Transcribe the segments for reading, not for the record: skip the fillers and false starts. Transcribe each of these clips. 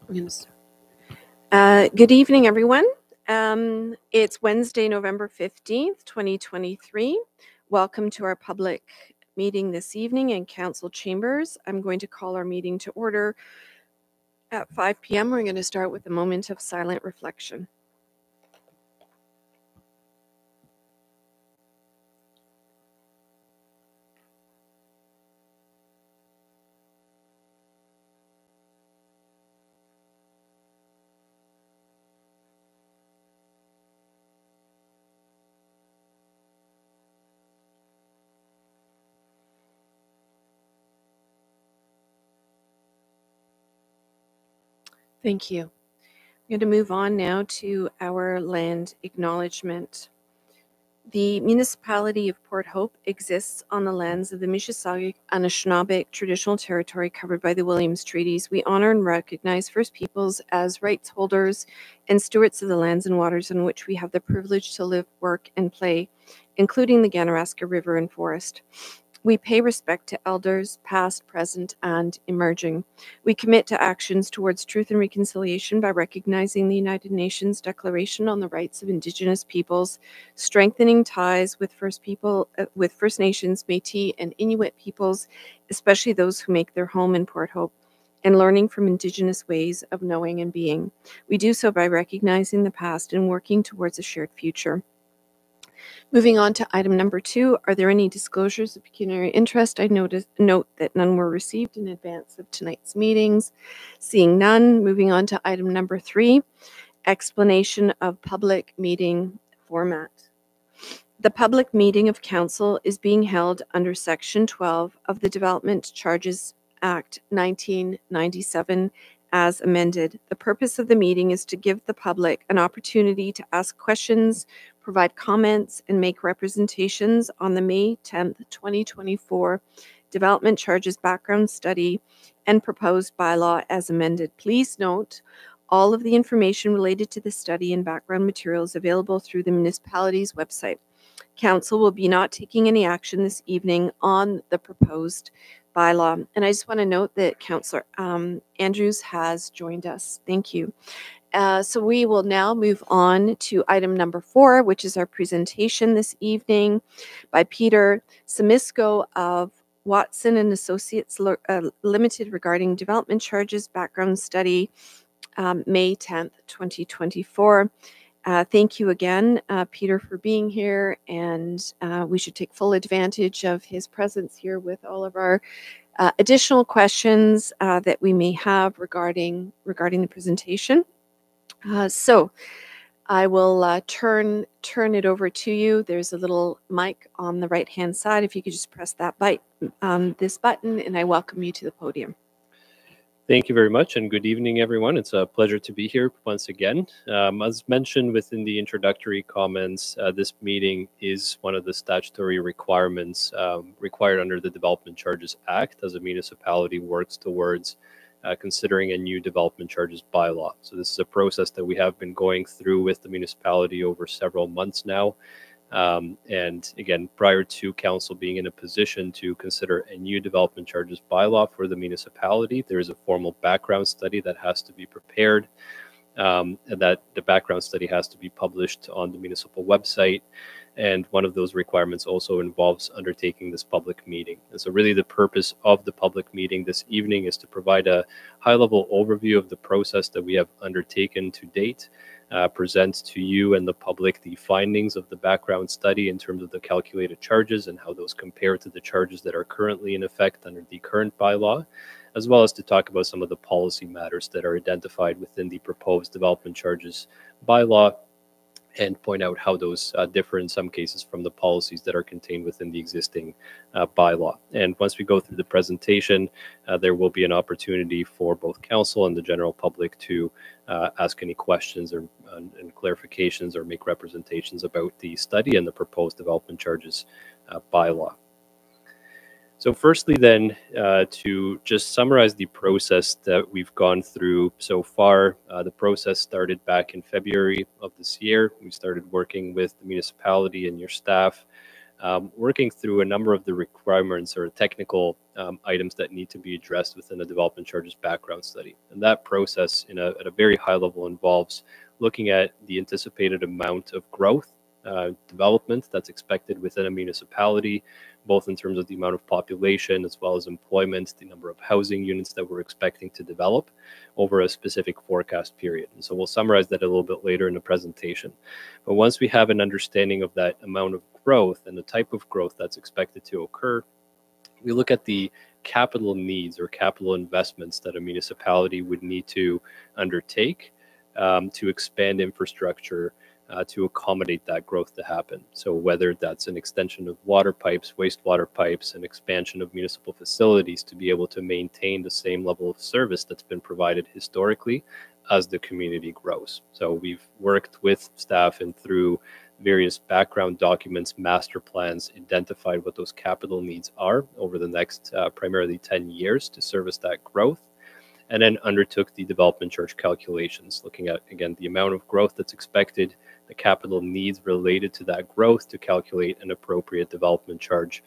I'm going to start. Good evening, everyone. It's Wednesday, November 15th, 2023. Welcome to our public meeting this evening in Council Chambers. I'm going to call our meeting to order at 5 p.m. We're going to start with a moment of silent reflection. Thank you. I'm going to move on now to our land acknowledgement. The municipality of Port Hope exists on the lands of the Mississauga Anishinaabe traditional territory covered by the Williams Treaties. We honor and recognize First Peoples as rights holders and stewards of the lands and waters on which we have the privilege to live, work, and play, including the Ganaraska River and Forest. We pay respect to elders, past, present, and emerging. We commit to actions towards truth and reconciliation by recognizing the United Nations Declaration on the Rights of Indigenous Peoples, strengthening ties with First Nations, Métis, and Inuit peoples, especially those who make their home in Port Hope, and learning from Indigenous ways of knowing and being. We do so by recognizing the past and working towards a shared future. Moving on to item number 2, are there any disclosures of pecuniary interest? I note that none were received in advance of tonight's meetings. Seeing none, moving on to item number 3, explanation of public meeting format. The public meeting of council is being held under Section 12 of the Development Charges Act 1997 as amended. The purpose of the meeting is to give the public an opportunity to ask questions, provide comments, and make representations on the May 10th, 2024 Development Charges Background Study and proposed bylaw as amended. Please note, all of the information related to the study and background materials available through the municipality's website. Council will be not taking any action this evening on the proposed bylaw. And I just want to note that Councillor Andrews has joined us. Thank you. So we will now move on to item number 4, which is our presentation this evening by Peter Samisko of Watson and Associates Limited regarding development charges background study, May 10th, 2024. Thank you again, Peter, for being here, and we should take full advantage of his presence here with all of our additional questions that we may have regarding the presentation. So I will turn it over to you. There's a little mic on the right-hand side. If you could just press that this button, and I welcome you to the podium. Thank you very much, and good evening, everyone. It's a pleasure to be here once again. As mentioned within the introductory comments, this meeting is one of the statutory requirements required under the Development Charges Act as a municipality works towards considering a new development charges bylaw. So this is a process that we have been going through with the municipality over several months now. And again, prior to council being in a position to consider a new development charges bylaw for the municipality, there is a formal background study that has to be prepared, and that the background study has to be published on the municipal website. And one of those requirements also involves undertaking this public meeting. And so really the purpose of the public meeting this evening is to provide a high-level overview of the process that we have undertaken to date, present to you and the public the findings of the background study in terms of the calculated charges and how those compare to the charges that are currently in effect under the current bylaw, as well as to talk about some of the policy matters that are identified within the proposed development charges bylaw and point out how those differ in some cases from the policies that are contained within the existing bylaw. And once we go through the presentation, there will be an opportunity for both council and the general public to ask any questions or and clarifications or make representations about the study and the proposed development charges bylaw. So firstly then, to just summarize the process that we've gone through so far, the process started back in February of this year. We started working with the municipality and your staff working through a number of the requirements or technical items that need to be addressed within a development charges background study. And that process at a very high level involves looking at the anticipated amount of growth development that's expected within a municipality, both in terms of the amount of population as well as employment, the number of housing units that we're expecting to develop over a specific forecast period. And so we'll summarize that a little bit later in the presentation. But once we have an understanding of that amount of growth and the type of growth that's expected to occur, we look at the capital needs or capital investments that a municipality would need to undertake to expand infrastructure to accommodate that growth to happen. So whether that's an extension of water pipes, wastewater pipes, an expansion of municipal facilities to be able to maintain the same level of service that's been provided historically as the community grows. So we've worked with staff and through various background documents, master plans, identified what those capital needs are over the next primarily 10 years to service that growth, and then undertook the development charge calculations, looking at, again, the amount of growth that's expected, the capital needs related to that growth to calculate an appropriate development charge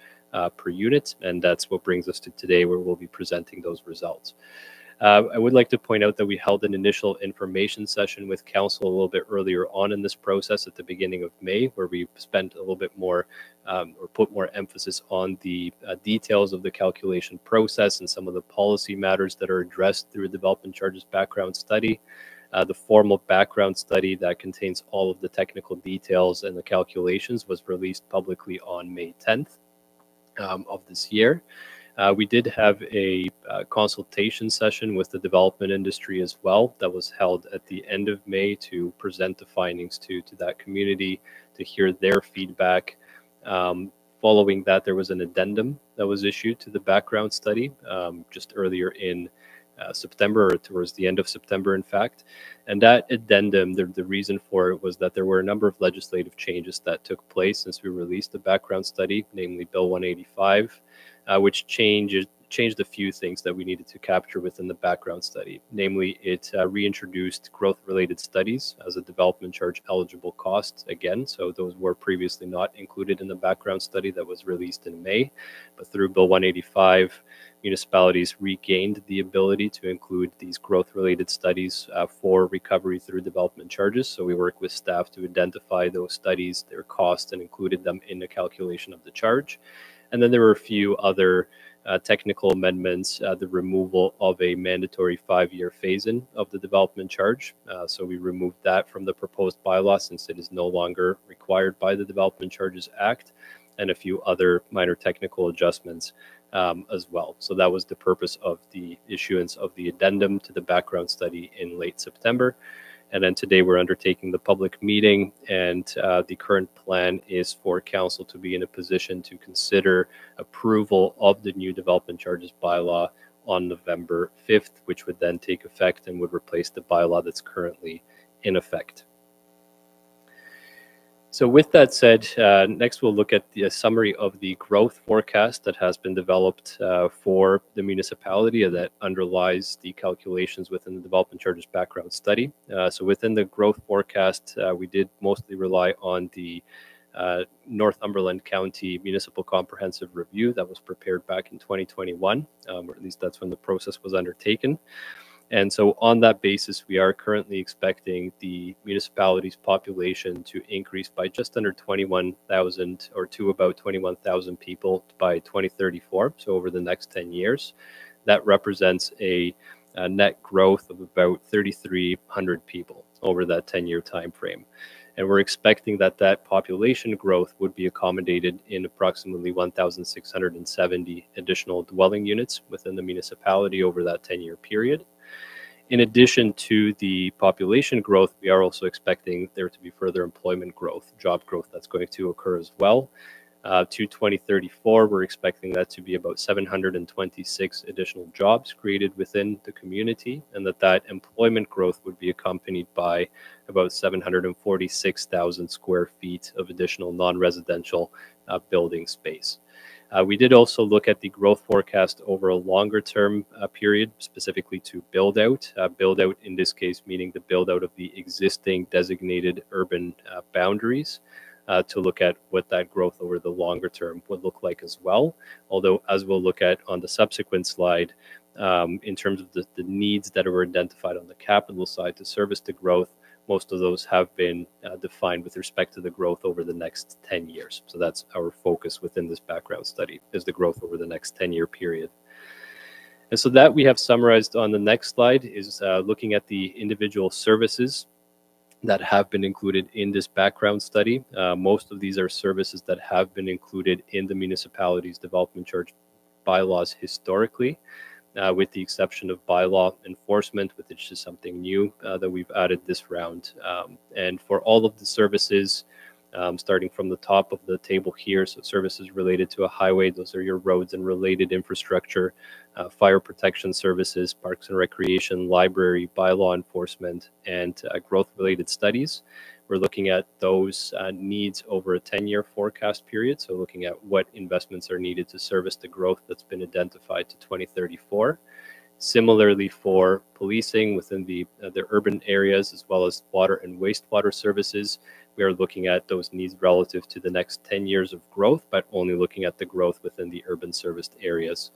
per unit. And that's what brings us to today, where we'll be presenting those results. I would like to point out that we held an initial information session with council a little bit earlier on in this process at the beginning of May, where we spent a little bit more or put more emphasis on the details of the calculation process and some of the policy matters that are addressed through a development charges background study. The formal background study that contains all of the technical details and the calculations was released publicly on May 10th of this year. We did have a consultation session with the development industry as well that was held at the end of May to present the findings to that community, to hear their feedback. Following that, there was an addendum that was issued to the background study just earlier in September, or towards the end of September, in fact. And that addendum, the reason for it was that there were a number of legislative changes that took place since we released the background study, namely Bill 185, which changed a few things that we needed to capture within the background study. Namely, it reintroduced growth-related studies as a development charge eligible cost again. So those were previously not included in the background study that was released in May. But through Bill 185, municipalities regained the ability to include these growth-related studies for recovery through development charges. So we worked with staff to identify those studies, their costs, and included them in the calculation of the charge. And then there were a few other technical amendments, the removal of a mandatory 5-year phase-in of the development charge. So we removed that from the proposed bylaw since it is no longer required by the Development Charges Act, and a few other minor technical adjustments as well. So that was the purpose of the issuance of the addendum to the background study in late September. And then today we're undertaking the public meeting, and the current plan is for council to be in a position to consider approval of the new development charges bylaw on November 5th, which would then take effect and would replace the bylaw that's currently in effect. So with that said, next we'll look at the summary of the growth forecast that has been developed for the municipality that underlies the calculations within the development charges background study. So within the growth forecast, we did mostly rely on the Northumberland County Municipal Comprehensive Review that was prepared back in 2021, or at least that's when the process was undertaken. And so on that basis, we are currently expecting the municipality's population to increase by just under 21,000 or to about 21,000 people by 2034. So over the next 10 years, that represents a net growth of about 3,300 people over that 10-year time frame. And we're expecting that that population growth would be accommodated in approximately 1,670 additional dwelling units within the municipality over that 10-year period. In addition to the population growth, we are also expecting there to be further employment growth, job growth that's going to occur as well. To 2034, we're expecting that to be about 726 additional jobs created within the community, and that employment growth would be accompanied by about 746,000 square feet of additional non-residential building space. We did also look at the growth forecast over a longer term period, specifically to build out. Build out in this case meaning the build out of the existing designated urban boundaries. to look at what that growth over the longer term would look like as well. Although, as we'll look at on the subsequent slide, in terms of the needs that were identified on the capital side to service the growth, most of those have been defined with respect to the growth over the next 10 years. So that's our focus within this background study, is the growth over the next 10-year period. And so that we have summarized on the next slide is looking at the individual services that have been included in this background study. Most of these are services that have been included in the municipality's development charge bylaws historically, with the exception of bylaw enforcement, which is something new that we've added this round. And for all of the services, starting from the top of the table here, so services related to a highway, those are your roads and related infrastructure, fire protection services, parks and recreation, library, bylaw enforcement, and growth-related studies. We're looking at those needs over a 10-year forecast period, so looking at what investments are needed to service the growth that's been identified to 2034. Similarly, for policing within the urban areas, as well as water and wastewater services, we are looking at those needs relative to the next 10 years of growth, but only looking at the growth within the urban serviced areas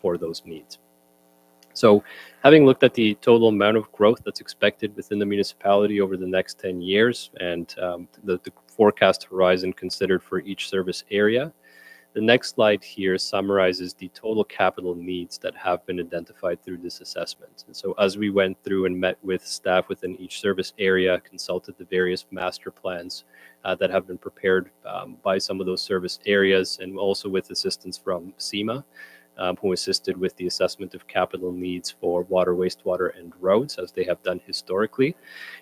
for those needs. So having looked at the total amount of growth that's expected within the municipality over the next 10 years and the forecast horizon considered for each service area, the next slide here summarizes the total capital needs that have been identified through this assessment. And so as we went through and met with staff within each service area, consulted the various master plans that have been prepared by some of those service areas, and also with assistance from CEMA, who assisted with the assessment of capital needs for water, wastewater, and roads, as they have done historically.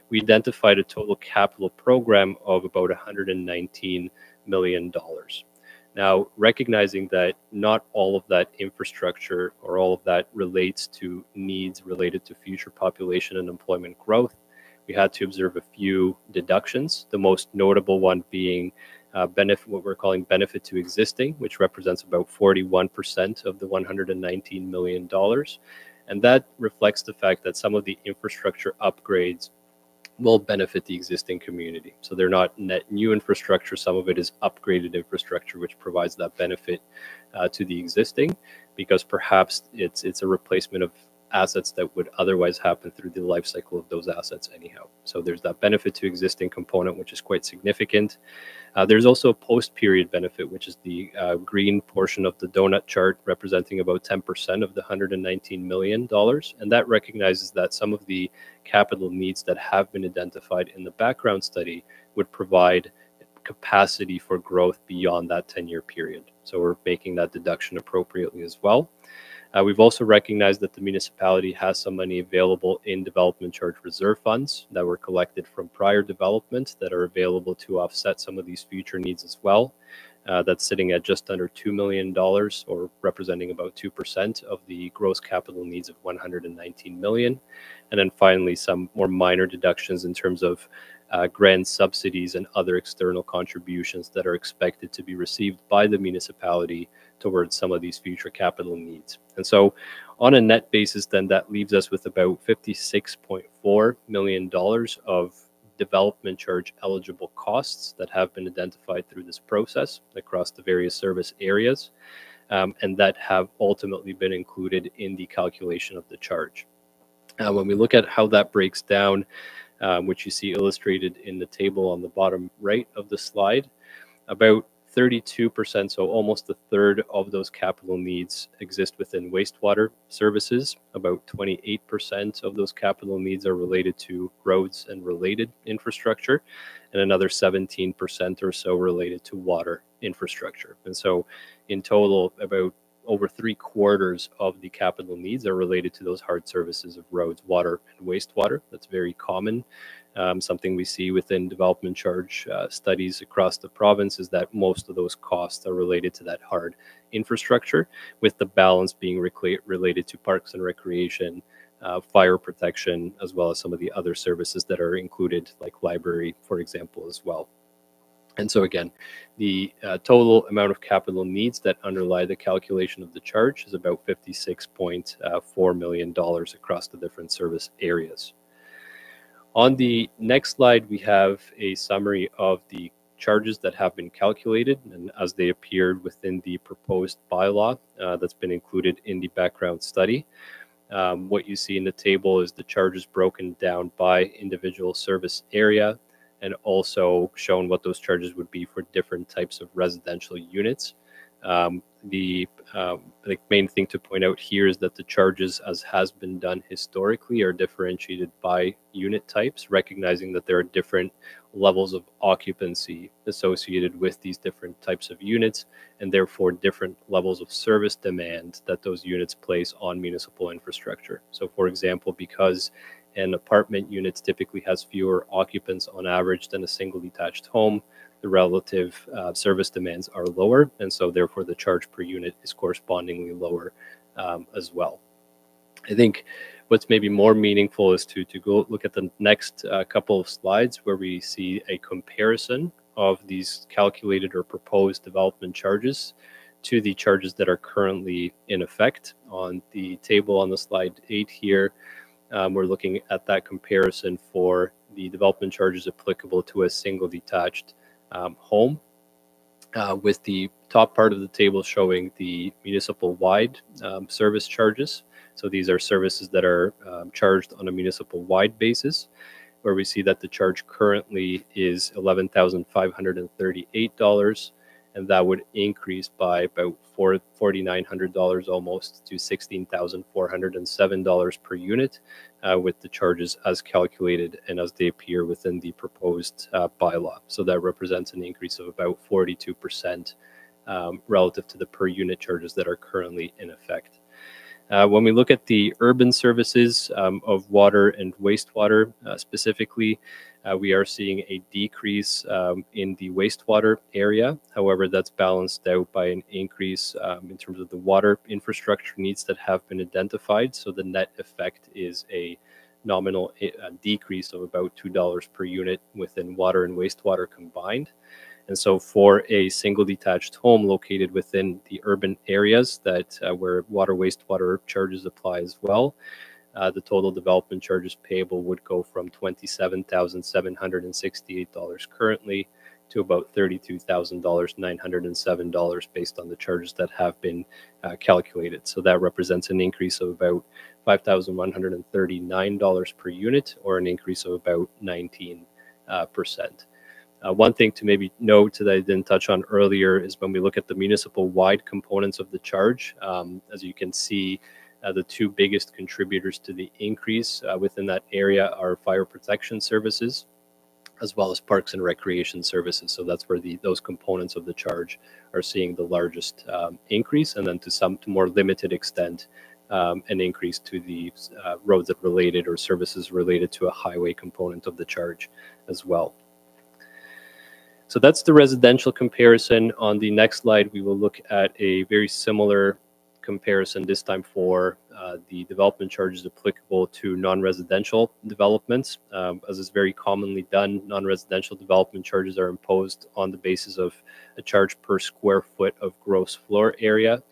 We identified a total capital program of about $119 million. Now, recognizing that not all of that infrastructure or all of that relates to needs related to future population and employment growth, we had to observe a few deductions, the most notable one being what we're calling benefit to existing, which represents about 41% of the $119 million. And that reflects the fact that some of the infrastructure upgrades will benefit the existing community. So they're not net new infrastructure. Some of it is upgraded infrastructure, which provides that benefit to the existing, because perhaps it's a replacement of assets that would otherwise happen through the life cycle of those assets anyhow. So there's that benefit to existing component, which is quite significant. There's also a post-period benefit, which is the green portion of the donut chart, representing about 10% of the $119 million. And that recognizes that some of the capital needs that have been identified in the background study would provide capacity for growth beyond that 10-year period. So we're making that deduction appropriately as well. We've also recognized that the municipality has some money available in development charge reserve funds that were collected from prior development that are available to offset some of these future needs as well. That's sitting at just under $2 million, or representing about 2% of the gross capital needs of $119 million. And then finally, some more minor deductions in terms of grant subsidies and other external contributions that are expected to be received by the municipality towards some of these future capital needs. And so on a net basis, then that leaves us with about $56.4 million of development charge eligible costs that have been identified through this process across the various service areas, and that have ultimately been included in the calculation of the charge. When we look at how that breaks down, which you see illustrated in the table on the bottom right of the slide, about 32%, so almost a third of those capital needs exist within wastewater services. About 28% of those capital needs are related to roads and related infrastructure, and another 17% or so related to water infrastructure. And so in total, about over 3/4 of the capital needs are related to those hard services of roads, water, and wastewater. That's very common. Something we see within development charge studies across the province is that most of those costs are related to that hard infrastructure, with the balance being related to parks and recreation, fire protection, as well as some of the other services that are included, like library, for example, as well. And so again, the total amount of capital needs that underlie the calculation of the charge is about $56.4 million across the different service areas. On the next slide, we have a summary of the charges that have been calculated and as they appeared within the proposed bylaw that's been included in the background study. What you see in the table is the charges broken down by individual service area, and also shown what those charges would be for different types of residential units. The main thing to point out here is that the charges, as has been done historically, are differentiated by unit types, recognizing that there are different levels of occupancy associated with these different types of units, and therefore different levels of service demand that those units place on municipal infrastructure. So for example, because an apartment unit typically has fewer occupants on average than a single detached home, the relative service demands are lower, and so therefore the charge per unit is correspondingly lower as well. I think what's maybe more meaningful is to go look at the next couple of slides where we see a comparison of these calculated or proposed development charges to the charges that are currently in effect. On the table on the slide 8 here, we're looking at that comparison for the development charges applicable to a single detached home, with the top part of the table showing the municipal-wide service charges. So these are services that are charged on a municipal-wide basis, where we see that the charge currently is $11,538, and that would increase by about $4,900 almost to $16,407 per unit, with the charges as calculated and as they appear within the proposed bylaw. So that represents an increase of about 42% relative to the per unit charges that are currently in effect. When we look at the urban services of water and wastewater specifically, we are seeing a decrease in the wastewater area. However, that's balanced out by an increase in terms of the water infrastructure needs that have been identified. So the net effect is a nominal decrease of about $2 per unit within water and wastewater combined. And so for a single detached home located within the urban areas that where water wastewater charges apply as well, the total development charges payable would go from $27,768 currently to about $32,907 based on the charges that have been calculated. So that represents an increase of about $5,139 per unit, or an increase of about 19%. One thing to maybe note that I didn't touch on earlier is when we look at the municipal-wide components of the charge, as you can see, the two biggest contributors to the increase within that area are fire protection services, as well as parks and recreation services. So that's where those components of the charge are seeing the largest increase, and then to more limited extent, an increase to the roads that related or services related to a highway component of the charge as well. So that's the residential comparison. On the next slide, we will look at a very similar comparison, this time for the development charges applicable to non-residential developments. As is very commonly done, non-residential development charges are imposed on the basis of a charge per square foot of gross floor area.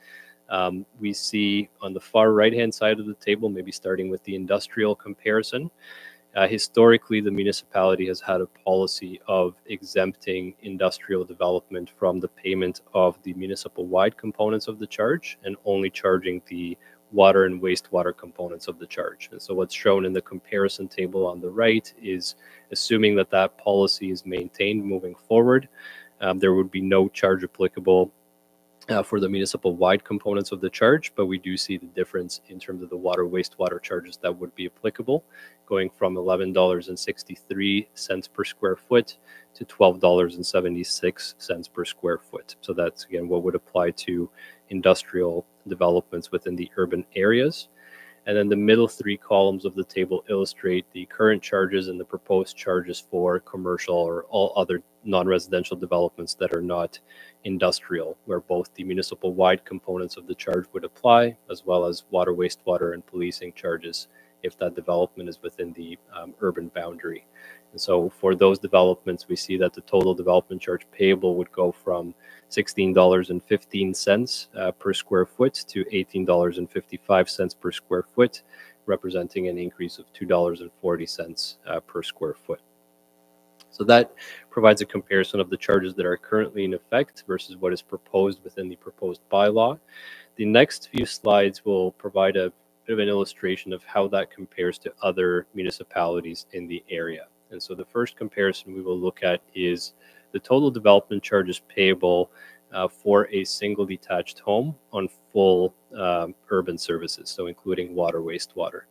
We see on the far right-hand side of the table, maybe starting with the industrial comparison, historically, the municipality has had a policy of exempting industrial development from the payment of the municipal-wide components of the charge and only charging the water and wastewater components of the charge. And so what's shown in the comparison table on the right is assuming that that policy is maintained moving forward, there would be no charge applicable for the municipal-wide components of the charge, but we do see the difference in terms of the water wastewater charges that would be applicable, going from $11.63 per square foot to $12.76 per square foot. So that's, again, what would apply to industrial developments within the urban areas. And then the middle three columns of the table illustrate the current charges and the proposed charges for commercial or all other non-residential developments that are not industrial, where both the municipal-wide components of the charge would apply, as well as water, wastewater, and policing charges if that development is within the urban boundary. And so for those developments, we see that the total development charge payable would go from $16.15 per square foot to $18.55 per square foot, representing an increase of $2.40 per square foot. So that provides a comparison of the charges that are currently in effect versus what is proposed within the proposed bylaw. The next few slides will provide a bit of an illustration of how that compares to other municipalities in the area. And so the first comparison we will look at is the total development charges payable for a single detached home on full urban services, so including water, wastewater,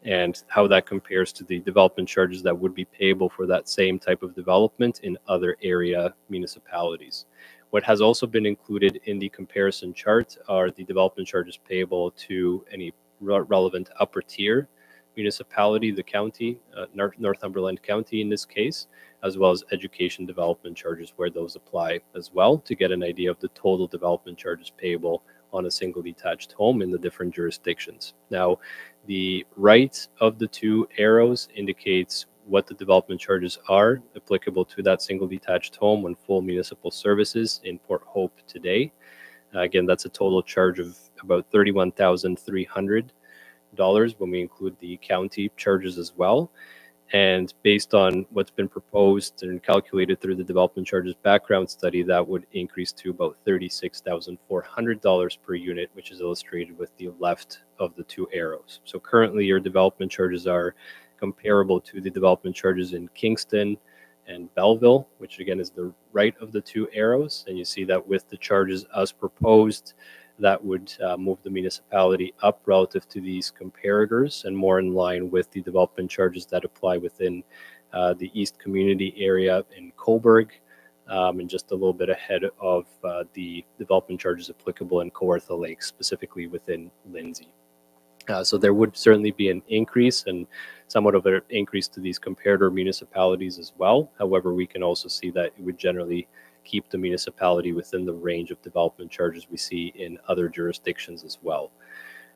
and how that compares to the development charges that would be payable for that same type of development in other area municipalities. What has also been included in the comparison chart are the development charges payable to any relevant upper tier municipality, the county, Northumberland County in this case, as well as education development charges where those apply as well, to get an idea of the total development charges payable on a single detached home in the different jurisdictions. Now, the right of the two arrows indicates what the development charges are applicable to that single detached home on full municipal services in Port Hope today. Again, that's a total charge of about $31,300 when we include the county charges as well. And based on what's been proposed and calculated through the development charges background study, that would increase to about $36,400 per unit, which is illustrated with the left of the two arrows. So currently your development charges are comparable to the development charges in Kingston and Belleville, which again is the right of the two arrows. And you see that with the charges as proposed, that would move the municipality up relative to these comparators and more in line with the development charges that apply within the East Community area in Cobourg, and just a little bit ahead of the development charges applicable in Kawartha Lake, specifically within Lindsay. So there would certainly be an increase and somewhat of an increase to these comparator municipalities as well. However, we can also see that it would generally keep the municipality within the range of development charges we see in other jurisdictions as well.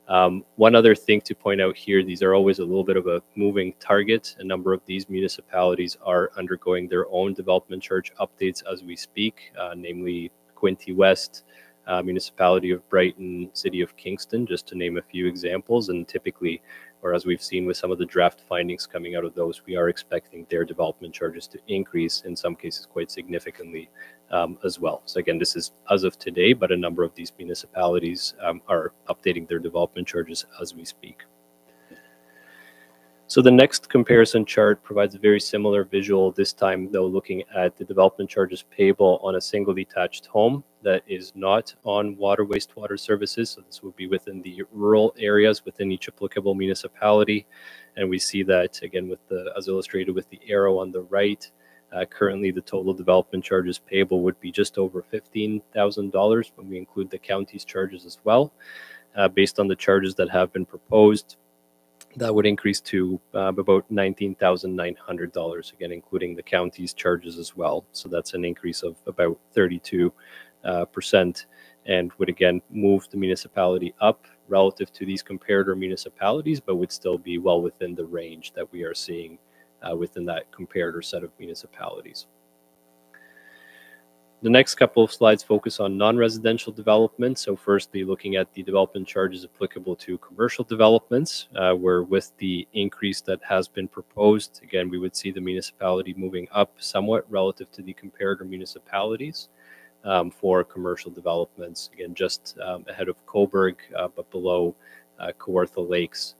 One other thing to point out here, these are always a little bit of a moving target. A number of these municipalities are undergoing their own development charge updates as we speak, namely Quinte West, Municipality of Brighton, City of Kingston, just to name a few examples. And typically, or as we've seen with some of the draft findings coming out of those, we are expecting their development charges to increase, in some cases quite significantly as well. So again, this is as of today, but a number of these municipalities are updating their development charges as we speak. So the next comparison chart provides a very similar visual, this time though looking at the development charges payable on a single detached home that is not on water wastewater services. So this would be within the rural areas within each applicable municipality. And we see that again with the, as illustrated with the arrow on the right, currently the total development charges payable would be just over $15,000 when we include the county's charges as well. Based on the charges that have been proposed, that would increase to about $19,900, again, including the county's charges as well. So that's an increase of about 32%, and would again move the municipality up relative to these comparator municipalities, but would still be well within the range that we are seeing within that comparator set of municipalities. The next couple of slides focus on non-residential development. So firstly, looking at the development charges applicable to commercial developments, where with the increase that has been proposed, again, we would see the municipality moving up somewhat relative to the comparator municipalities for commercial developments. Again, just ahead of Cobourg, but below Kawartha Lakes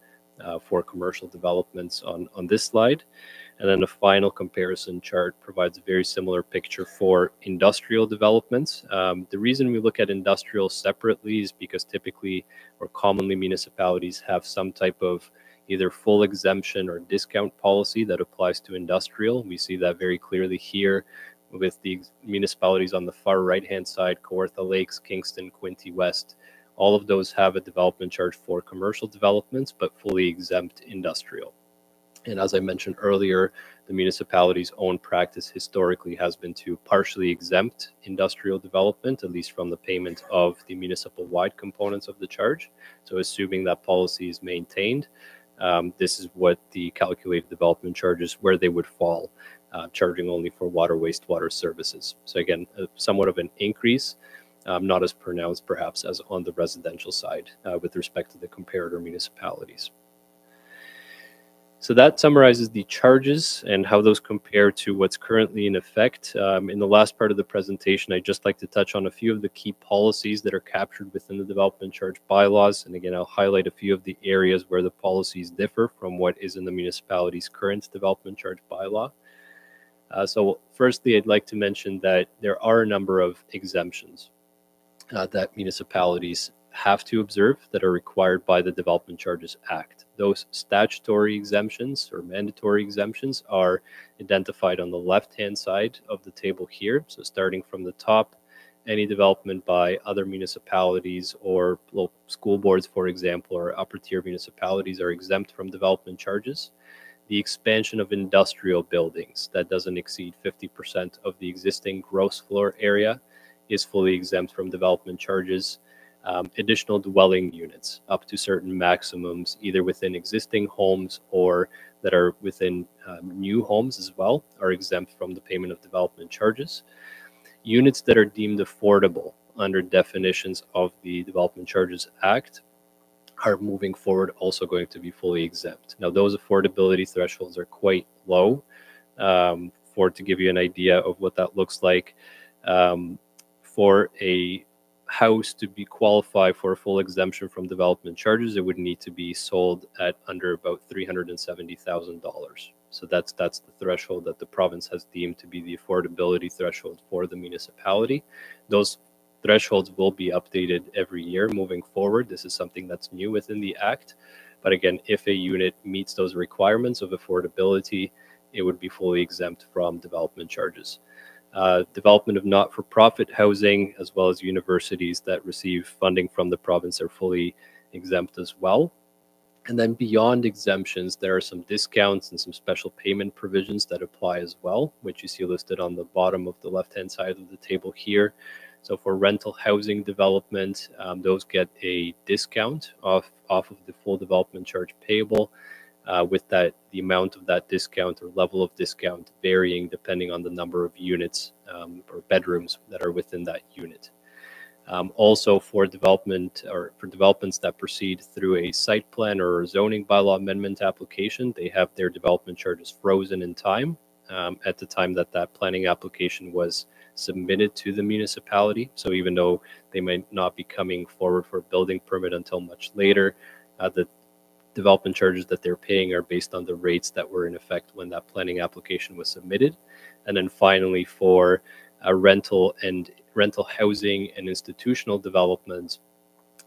for commercial developments on this slide. And then the final comparison chart provides a very similar picture for industrial developments. The reason we look at industrial separately is because typically or commonly municipalities have some type of either full exemption or discount policy that applies to industrial. We see that very clearly here with the municipalities on the far right-hand side, Kawartha Lakes, Kingston, Quinte West. All of those have a development charge for commercial developments, but fully exempt industrial. And as I mentioned earlier, the municipality's own practice historically has been to partially exempt industrial development, at least from the payment of the municipal-wide components of the charge. So assuming that policy is maintained, this is what the calculated development charges, where they would fall, charging only for water, wastewater services. So again, somewhat of an increase, not as pronounced perhaps as on the residential side with respect to the comparator municipalities. So that summarizes the charges and how those compare to what's currently in effect. In the last part of the presentation, I'd just like to touch on a few of the key policies that are captured within the development charge bylaws. And again, I'll highlight a few of the areas where the policies differ from what is in the municipality's current development charge bylaw. So firstly, I'd like to mention that there are a number of exemptions that municipalities have to observe that are required by the Development Charges Act. Those statutory exemptions or mandatory exemptions are identified on the left-hand side of the table here. So starting from the top, any development by other municipalities or school boards, for example, or upper tier municipalities are exempt from development charges. The expansion of industrial buildings that doesn't exceed 50% of the existing gross floor area is fully exempt from development charges. Additional dwelling units up to certain maximums, either within existing homes or that are within new homes as well, are exempt from the payment of development charges. Units that are deemed affordable under definitions of the Development Charges Act are moving forward also going to be fully exempt. Now, those affordability thresholds are quite low. To give you an idea of what that looks like, for a house to be qualified for a full exemption from development charges, it would need to be sold at under about $370,000. So that's the threshold that the province has deemed to be the affordability threshold for the municipality. Those thresholds will be updated every year moving forward. This is something that's new within the Act. But again, if a unit meets those requirements of affordability, it would be fully exempt from development charges. Development of not-for-profit housing, as well as universities that receive funding from the province, are fully exempt as well. And then beyond exemptions, there are some discounts and some special payment provisions that apply as well, which you see listed on the bottom of the left-hand side of the table here. So for rental housing development, those get a discount off of the full development charge payable, with the amount of that discount or level of discount varying depending on the number of units or bedrooms that are within that unit. Also for developments that proceed through a site plan or zoning bylaw amendment application, they have their development charges frozen in time at the time that planning application was submitted to the municipality. So even though they might not be coming forward for a building permit until much later, the development charges that they're paying are based on the rates that were in effect when that planning application was submitted. And then finally, for rental housing and institutional developments,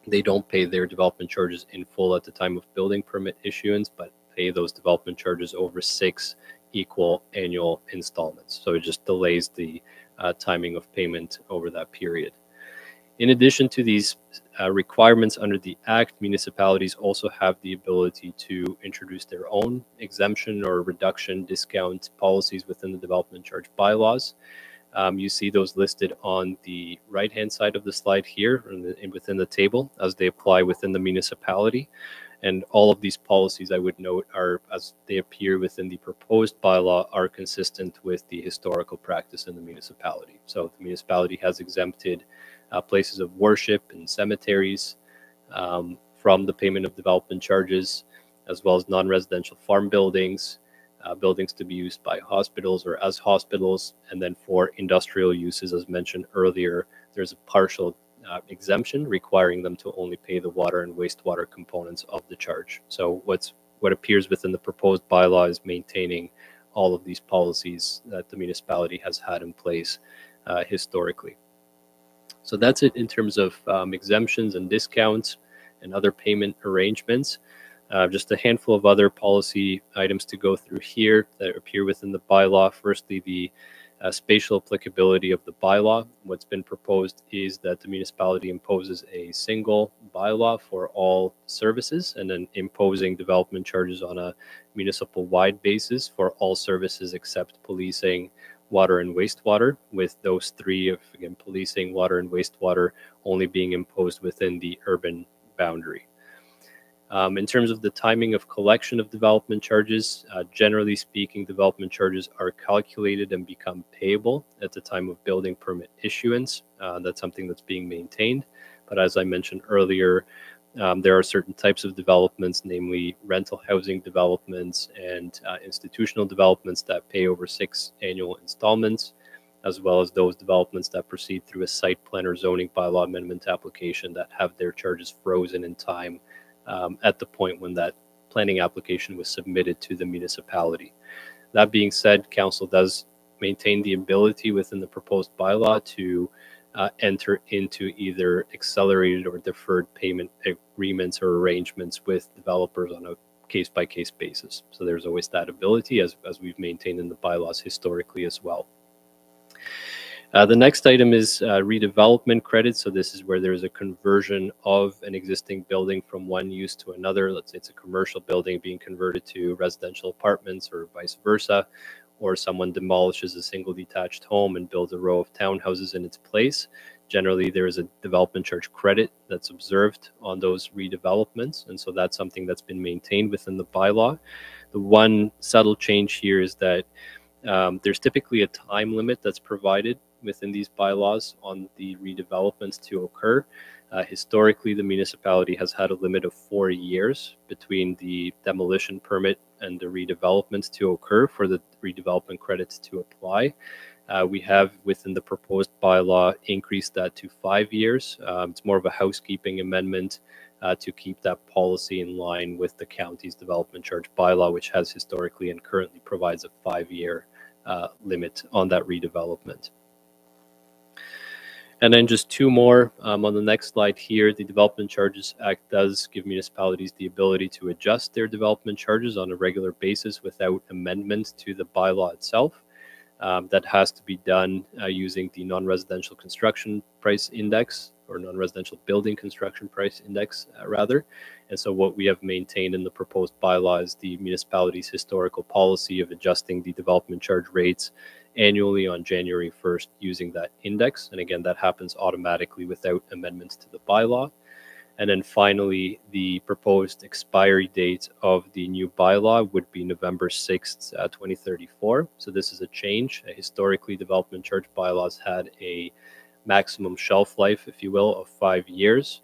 they don't pay their development charges in full at the time of building permit issuance, but pay those development charges over 6 equal annual installments. So it just delays the timing of payment over that period. In addition to these requirements under the Act, municipalities also have the ability to introduce their own exemption or reduction discount policies within the development charge bylaws. You see those listed on the right-hand side of the slide here and within the table as they apply within the municipality. And all of these policies, I would note, are, as they appear within the proposed bylaw, are consistent with the historical practice in the municipality. So the municipality has exempted places of worship and cemeteries from the payment of development charges, as well as non-residential farm buildings, buildings to be used by hospitals or as hospitals, and then for industrial uses, as mentioned earlier, there's a partial exemption requiring them to only pay the water and wastewater components of the charge. So what appears within the proposed bylaw is maintaining all of these policies that the municipality has had in place historically. So that's it in terms of exemptions and discounts and other payment arrangements. Just a handful of other policy items to go through here that appear within the bylaw. Firstly, the spatial applicability of the bylaw. What's been proposed is that the municipality imposes a single bylaw for all services and then imposing development charges on a municipal-wide basis for all services except policing, water and wastewater, with those three of, again, policing, water and wastewater only being imposed within the urban boundary. In terms of the timing of collection of development charges, generally speaking, development charges are calculated and become payable at the time of building permit issuance. That's something that's being maintained. But as I mentioned earlier, There are certain types of developments, namely rental housing developments and institutional developments that pay over 6 annual installments, as well as those developments that proceed through a site plan or zoning bylaw amendment application that have their charges frozen in time at the point when that planning application was submitted to the municipality. That being said, council does maintain the ability within the proposed bylaw to enter into either accelerated or deferred payment agreements or arrangements with developers on a case-by-case basis. So there's always that ability, as we've maintained in the bylaws historically as well. The next item is redevelopment credit. So this is where there's a conversion of an existing building from one use to another. Let's say it's a commercial building being converted to residential apartments or vice versa, or someone demolishes a single detached home and builds a row of townhouses in its place. Generally, there is a development charge credit that's observed on those redevelopments. And so that's something that's been maintained within the bylaw. The one subtle change here is that there's typically a time limit that's provided within these bylaws on the redevelopments to occur. Historically, the municipality has had a limit of 4 years between the demolition permit and the redevelopments to occur for the redevelopment credits to apply. We have, within the proposed bylaw, increased that to 5 years. It's more of a housekeeping amendment to keep that policy in line with the county's development charge bylaw, which has historically and currently provides a 5-year limit on that redevelopment. And then just two more on the next slide here. The Development Charges Act does give municipalities the ability to adjust their development charges on a regular basis without amendment to the bylaw itself. That has to be done using the non-residential construction price index, or non-residential building construction price index, rather. And so what we have maintained in the proposed bylaw is the municipality's historical policy of adjusting the development charge rates annually on January 1st using that index. And again, that happens automatically without amendments to the bylaw. And then finally, the proposed expiry date of the new bylaw would be November 6th, 2034. So this is a change. Historically, development charge bylaws had a maximum shelf life, if you will, of 5 years.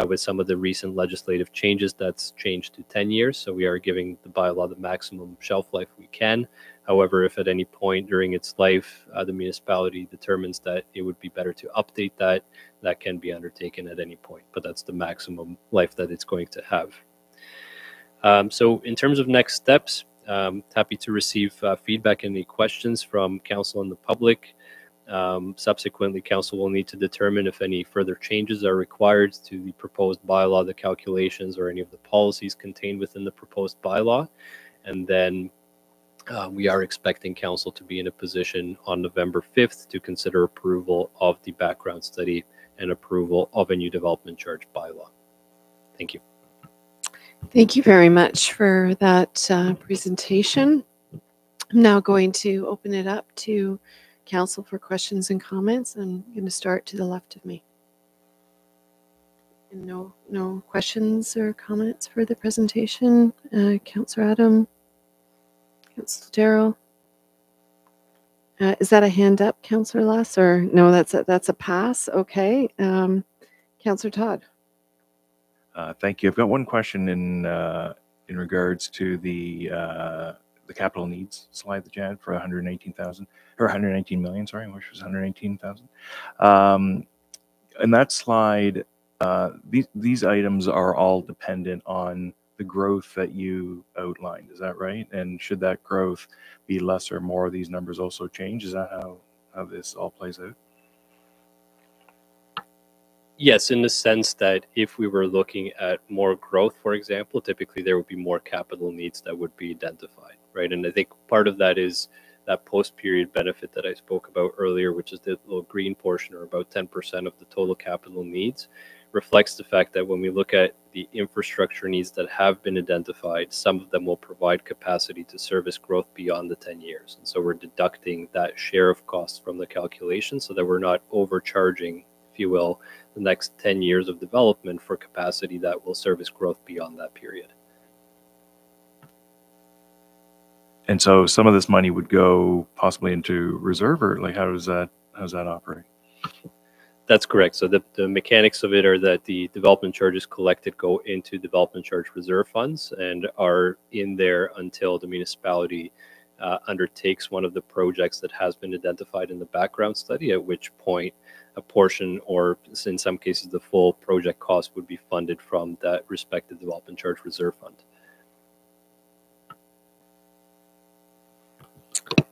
With some of the recent legislative changes, that's changed to 10 years. So we are giving the bylaw the maximum shelf life we can. However, if at any point during its life, the municipality determines that it would be better to update that, that can be undertaken at any point. But that's the maximum life that it's going to have. So in terms of next steps, happy to receive feedback and any questions from council and the public. Subsequently, council will need to determine if any further changes are required to the proposed bylaw, the calculations, or any of the policies contained within the proposed bylaw. And then we are expecting council to be in a position on November 5th to consider approval of the background study and approval of a new development charge bylaw. Thank you. Thank you very much for that presentation. I'm now going to open it up to council for questions and comments. I'm going to start to the left of me. And no questions or comments for the presentation. Councillor Adam, Councillor Darrell. Is that a hand up, Councillor Lass, or no? That's a pass. Okay. Councillor Todd. Thank you. I've got one question in regards to the capital needs slide that you had for 118,000 or 119 million. Sorry, which was 118,000. In that slide, these items are all dependent on the growth that you outlined. Is that right? And should that growth be less or more, these numbers also change? Is that how this all plays out? Yes, in the sense that if we were looking at more growth, for example, typically there would be more capital needs that would be identified, right? And I think part of that is that post-period benefit that I spoke about earlier, which is the little green portion, or about 10% of the total capital needs, reflects the fact that when we look at the infrastructure needs that have been identified, some of them will provide capacity to service growth beyond the 10 years. And so we're deducting that share of costs from the calculation so that we're not overcharging, if you will, the next 10 years of development for capacity that will service growth beyond that period. And so some of this money would go possibly into reserve, or like how does that operate? That's correct. So the mechanics of it are that the development charges collected go into development charge reserve funds and are in there until the municipality undertakes one of the projects that has been identified in the background study, at which point a portion, or in some cases the full project cost, would be funded from that respective development charge reserve fund.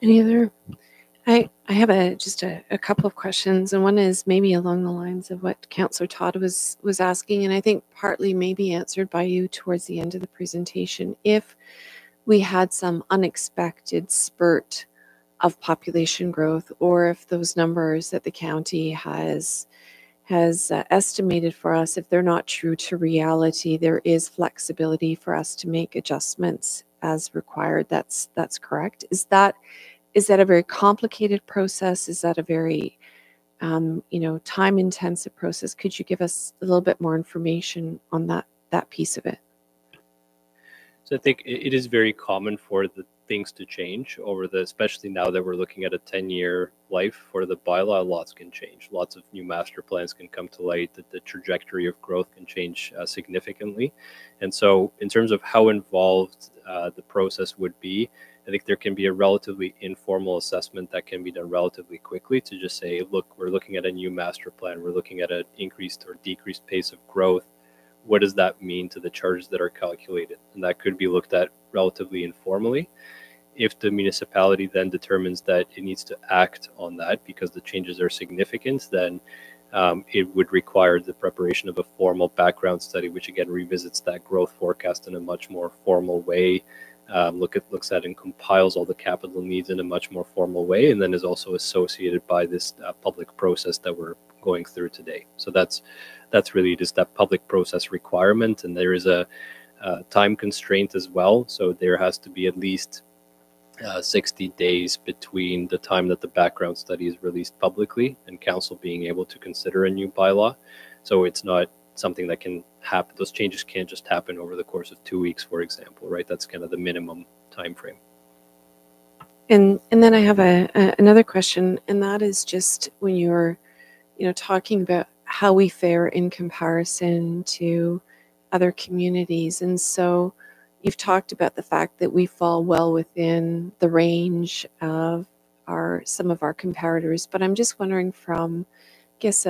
Any other? I have just a couple of questions, and one is maybe along the lines of what Councillor Todd was asking, and I think partly maybe answered by you towards the end of the presentation. If we had some unexpected spurt of population growth, or if those numbers that the county has estimated for us, if they're not true to reality, there is flexibility for us to make adjustments as required. That's correct. Is that a very complicated process? Is that a very time-intensive process? Could you give us a little bit more information on that piece of it? So I think it is very common for the things to change over especially now that we're looking at a 10-year life for the bylaw. Lots can change. Lots of new master plans can come to light. The trajectory of growth can change significantly. And so in terms of how involved the process would be, I think there can be a relatively informal assessment that can be done relatively quickly to just say, look, we're looking at a new master plan. We're looking at an increased or decreased pace of growth. What does that mean to the charges that are calculated? And that could be looked at relatively informally. If the municipality then determines that it needs to act on that because the changes are significant, then it would require the preparation of a formal background study, which again revisits that growth forecast in a much more formal way. Looks at and compiles all the capital needs in a much more formal way, and then is also associated by this public process that we're going through today. So that's really just that public process requirement, and there is a time constraint as well. So there has to be at least 60 days between the time that the background study is released publicly and council being able to consider a new bylaw. So it's not something that can happen. Those changes can't just happen over the course of 2 weeks, for example, right? That's kind of the minimum time frame. And then I have another question, and that is just when you're talking about how we fare in comparison to other communities. And so you've talked about the fact that we fall well within the range of some of our comparators, but I'm just wondering from, I guess,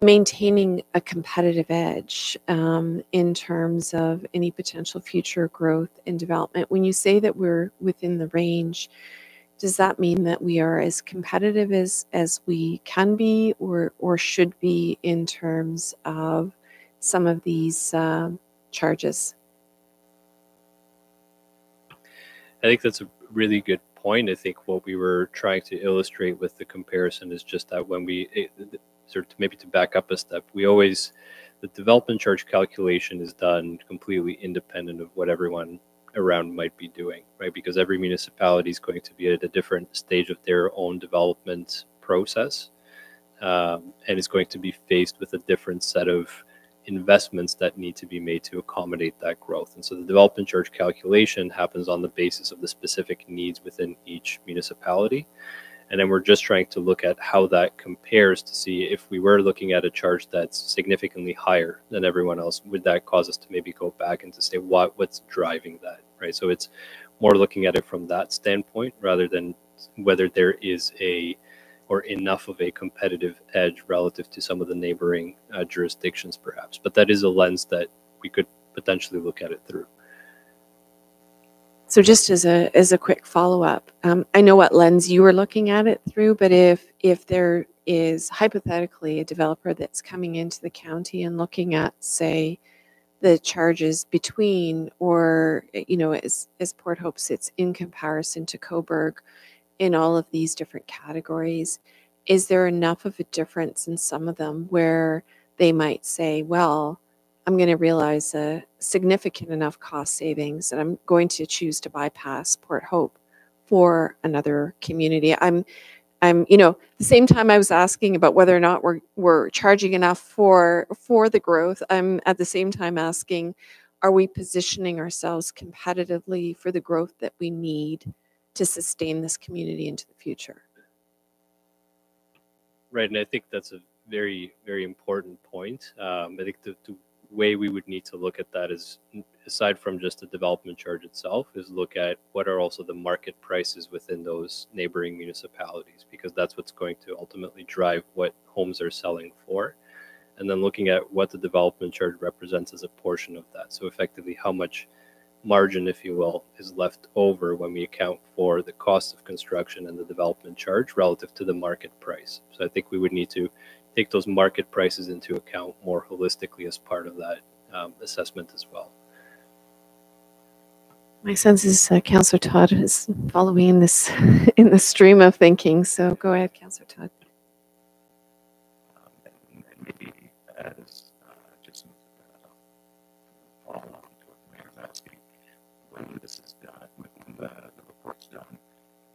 maintaining a competitive edge in terms of any potential future growth and development. When you say that we're within the range, does that mean that we are as competitive as we can be or should be in terms of some of these charges? I think that's a really good point. I think what we were trying to illustrate with the comparison is just that when maybe to back up a step, the development charge calculation is done completely independent of what everyone around might be doing, right? Because every municipality is going to be at a different stage of their own development process, and is going to be faced with a different set of investments that need to be made to accommodate that growth. And so the development charge calculation happens on the basis of the specific needs within each municipality. And then we're just trying to look at how that compares to see if we were looking at a charge that's significantly higher than everyone else, would that cause us to maybe go back and to say what's driving that, right? So it's more looking at it from that standpoint rather than whether there is or enough of a competitive edge relative to some of the neighboring jurisdictions perhaps. But that is a lens that we could potentially look at it through. So just as a quick follow-up, I know what lens you were looking at it through, but if there is hypothetically a developer that's coming into the county and looking at, say, the charges between, or as Port Hope sits in comparison to Cobourg in all of these different categories, is there enough of a difference in some of them where they might say, well, I'm going to realize a significant enough cost savings that I'm going to choose to bypass Port Hope for another community? I'm the same time I was asking about whether or not we're charging enough for the growth, I'm at the same time asking, are we positioning ourselves competitively for the growth that we need to sustain this community into the future? Right, and I think that's a very, very important point. I think the way we would need to look at that is, aside from just the development charge itself, is look at what are also the market prices within those neighboring municipalities, because that's what's going to ultimately drive what homes are selling for. And then looking at what the development charge represents as a portion of that. So effectively, how much margin, if you will, is left over when we account for the cost of construction and the development charge relative to the market price. So I think we would need to take those market prices into account more holistically as part of that assessment as well. My sense is Councillor Todd is following this in the stream of thinking. So go ahead, Councillor Todd. And maybe as just follow on to what the mayor's asking, when this is done, when the report's done,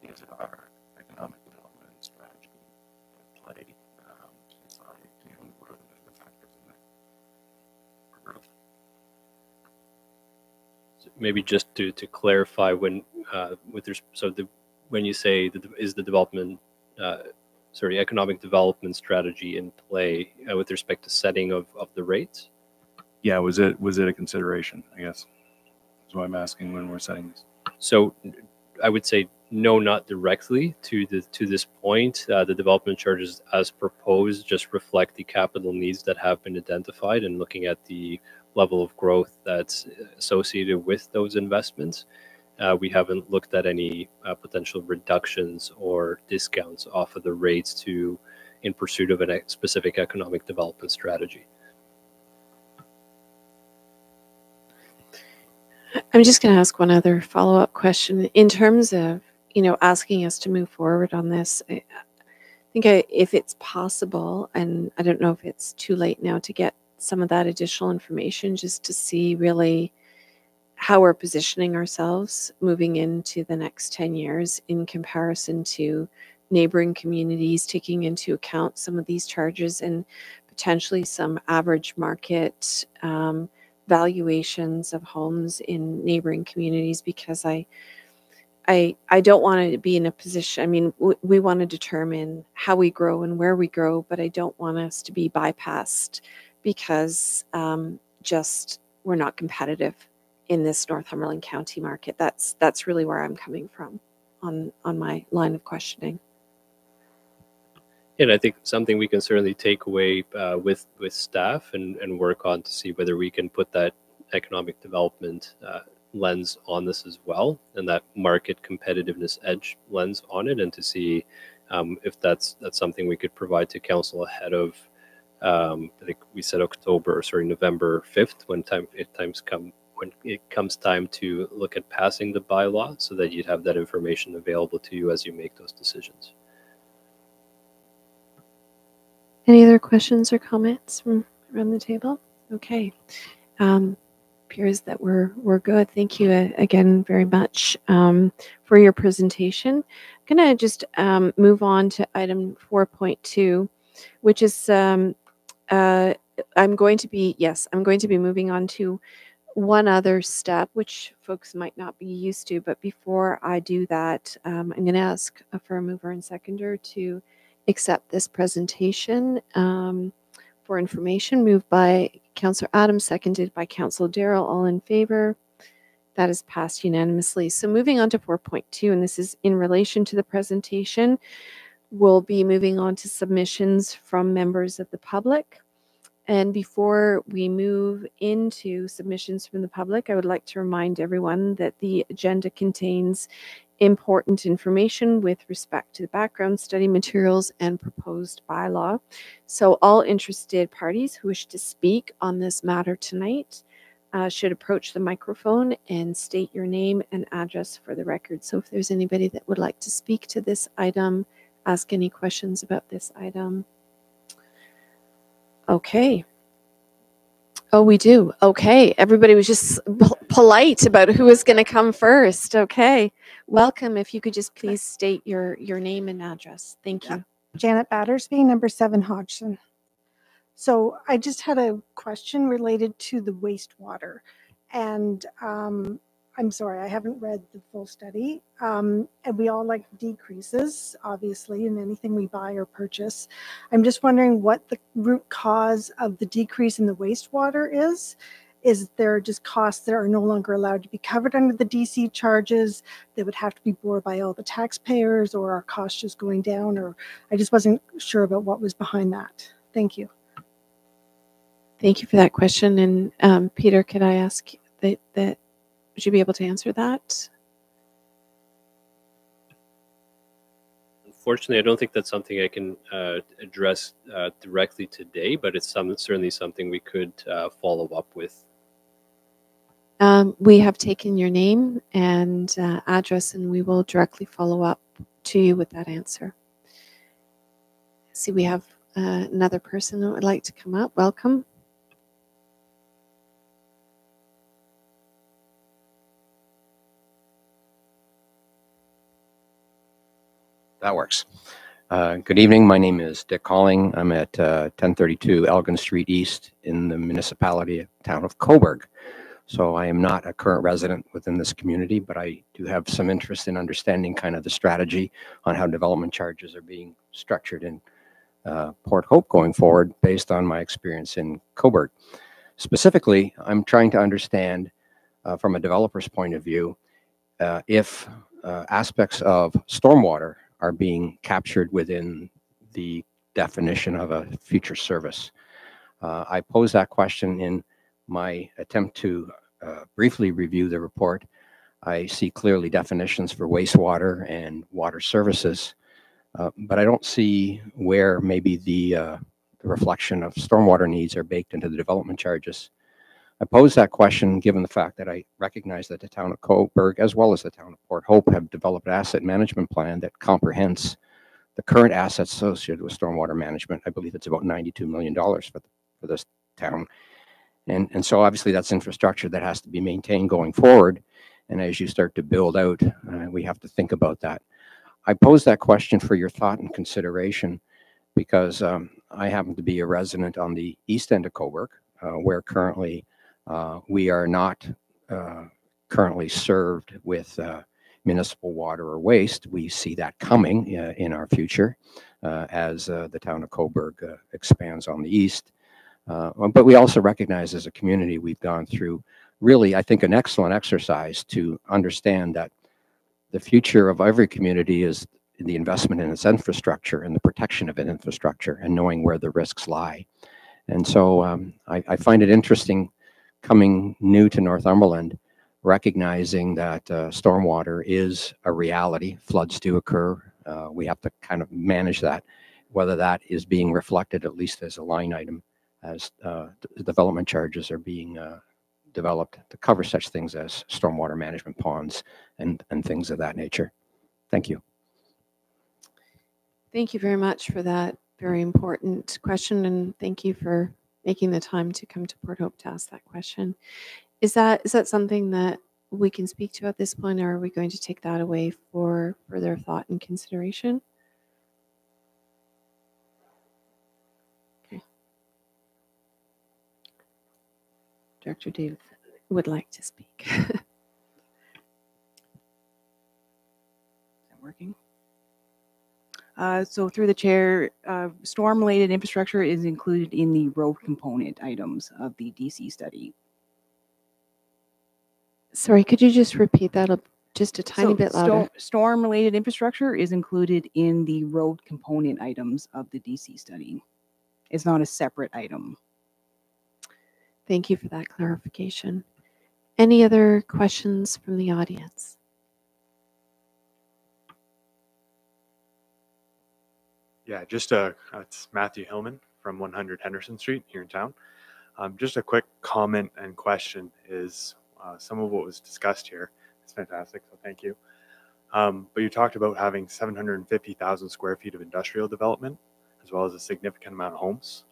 is our economic development strategy in play to decide, what are the factors in there for growth? So maybe just to clarify, when when you say is the development economic development strategy in play with respect to setting of the rates? Yeah, was it a consideration, I guess? That's what I'm asking when we're setting this. So I would say no, not directly to this point. The development charges as proposed just reflect the capital needs that have been identified, and looking at the level of growth that's associated with those investments. We haven't looked at any potential reductions or discounts off of the rates in pursuit of a specific economic development strategy. I'm just going to ask one other follow-up question. In terms of, asking us to move forward on this, I think if it's possible, and I don't know if it's too late now to get some of that additional information just to see really how we're positioning ourselves moving into the next 10 years in comparison to neighboring communities, taking into account some of these charges and potentially some average market valuations of homes in neighboring communities, because I don't want to be in a position. I mean, we want to determine how we grow and where we grow, but I don't want us to be bypassed because just we're not competitive in this Northumberland County market. That's really where I'm coming from on my line of questioning. And I think something we can certainly take away with staff and work on to see whether we can put that economic development lens on this as well, and that market competitiveness edge lens on it, and to see if that's something we could provide to council ahead of I think we said November 5th when it comes time to look at passing the bylaw, so that you'd have that information available to you as you make those decisions. Any other questions or comments from around the table? Okay. Appears that we're good. Thank you again very much for your presentation. I'm going to just move on to item 4.2, which is I'm going to be moving on to one other step, which folks might not be used to. But before I do that, I'm going to ask for a mover and seconder to accept this presentation for information. Moved by Councillor Adams, seconded by Councillor Darrell. All in favor? That is passed unanimously. So moving on to 4.2, and this is in relation to the presentation. We'll be moving on to submissions from members of the public. And before we move into submissions from the public, I would like to remind everyone that the agenda contains important information with respect to the background study materials and proposed bylaw. So all interested parties who wish to speak on this matter tonight should approach the microphone and state your name and address for the record. So if there's anybody that would like to speak to this item, ask any questions about this item. Okay. Oh, we do. Okay. Everybody was just polite about who was going to come first. Okay. Welcome. If you could just please state your name and address. Thank you. Janet Battersby, number 7 Hodgson. So I just had a question related to the wastewater. And I'm sorry, I haven't read the full study. And we all like decreases, obviously, in anything we buy or purchase. I'm just wondering what the root cause of the decrease in the wastewater is. Is there just costs that are no longer allowed to be covered under the DC charges that would have to be borne by all the taxpayers, or are costs just going down? Or I just wasn't sure about what was behind that. Thank you. Thank you for that question. And Peter, could I ask that would you be able to answer that? Unfortunately, I don't think that's something I can address directly today, but it's certainly something we could follow up with. We have taken your name and address, and we will directly follow up to you with that answer. See, we have another person that would like to come up. Welcome. That works. Good evening. My name is Dick Calling. I'm at 1032 Elgin Street East in the municipality town of Cobourg. So I am not a current resident within this community, but I do have some interest in understanding kind of the strategy on how development charges are being structured in Port Hope going forward based on my experience in Cobourg. Specifically, I'm trying to understand from a developer's point of view if aspects of stormwater are being captured within the definition of a future service. I posed that question in my attempt to briefly review the report. I see clearly definitions for wastewater and water services, but I don't see where maybe the reflection of stormwater needs are baked into the development charges. I pose that question given the fact that I recognize that the town of Cobourg, as well as the town of Port Hope, have developed an asset management plan that comprehends the current assets associated with stormwater management. I believe it's about $92 million for this town. And so obviously that's infrastructure that has to be maintained going forward. And as you start to build out, we have to think about that. I pose that question for your thought and consideration because I happen to be a resident on the east end of Cobourg, where currently we are not currently served with municipal water or waste. We see that coming in our future as the town of Cobourg expands on the east. But we also recognize as a community we've gone through really, I think, an excellent exercise to understand that the future of every community is the investment in its infrastructure and the protection of its infrastructure and knowing where the risks lie. And so I find it interesting coming new to Northumberland, recognizing that stormwater is a reality. Floods do occur. We have to kind of manage that, whether that is being reflected at least as a line item as development charges are being developed to cover such things as stormwater management ponds and things of that nature. Thank you. Thank you very much for that very important question, and thank you for making the time to come to Port Hope to ask that question. Is that something that we can speak to at this point, or are we going to take that away for further thought and consideration? Okay. Director Dave would like to speak. Is that working? So through the chair, storm-related infrastructure is included in the road component items of the DC study. Sorry, could you just repeat that just a tiny bit louder? Storm-related infrastructure is included in the road component items of the DC study. It's not a separate item. Thank you for that clarification. Any other questions from the audience? Yeah, it's Matthew Hillman from 100 Henderson Street here in town. Just a quick comment and question is some of what was discussed here. It's fantastic, so thank you. But you talked about having 750,000 square feet of industrial development, as well as a significant amount of homes.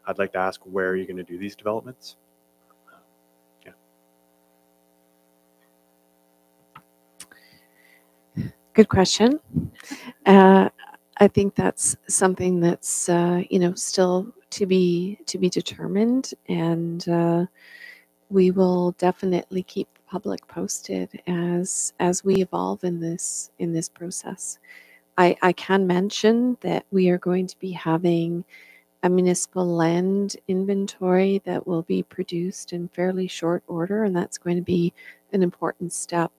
I'd like to ask where you're going to do these developments. Good question. I think that's something that's still to be determined, and we will definitely keep public posted as we evolve in this process. I can mention that we are going to be having a municipal land inventory that will be produced in fairly short order, and that's going to be an important step